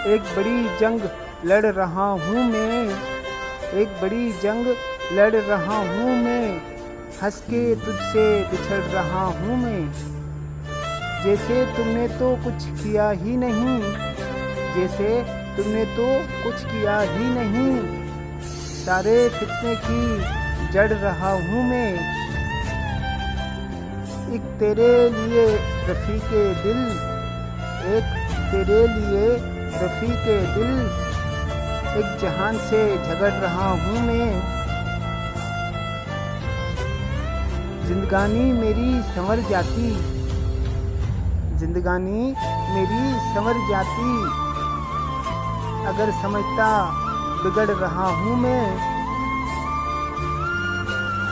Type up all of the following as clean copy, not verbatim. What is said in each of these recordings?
एक बड़ी जंग लड़ रहा हूँ मैं, एक बड़ी जंग लड़ रहा हूँ मैं, हंस के तुझसे बिछड़ रहा हूँ मैं। जैसे तुमने तो कुछ किया ही नहीं, जैसे तुमने तो कुछ किया ही नहीं, सारे फितने की जड़ रहा हूँ मैं। एक तेरे लिए रफ़ीके दिल, एक तेरे लिए रफ़ीके दिल, एक जहान से झगड़ रहा हूँ मैं। जिंदगानी मेरी संवर जाती, जिंदगानी मेरी संवर जाती, अगर समझता बिगड़ रहा हूँ मैं।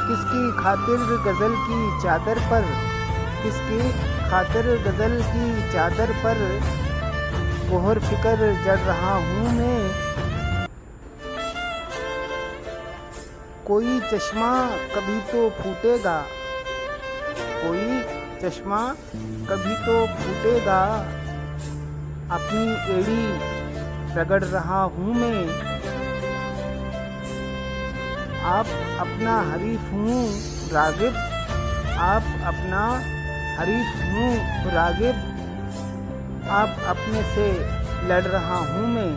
किसकी खातिर गज़ल की चादर पर, किसकी खातिर गज़ल की चादर पर गोहर फिक्र जड़ रहा हूँ मैं। कोई चश्मा कभी तो फूटेगा, कोई चश्मा कभी तो फूटेगा, अपनी एड़ी रगड़ रहा हूँ मैं। आप अपना हरीफ हूँ रागिब, आप अपना हरीफ हूँ रागिब, आप अपने से लड़ रहा हूँ मैं।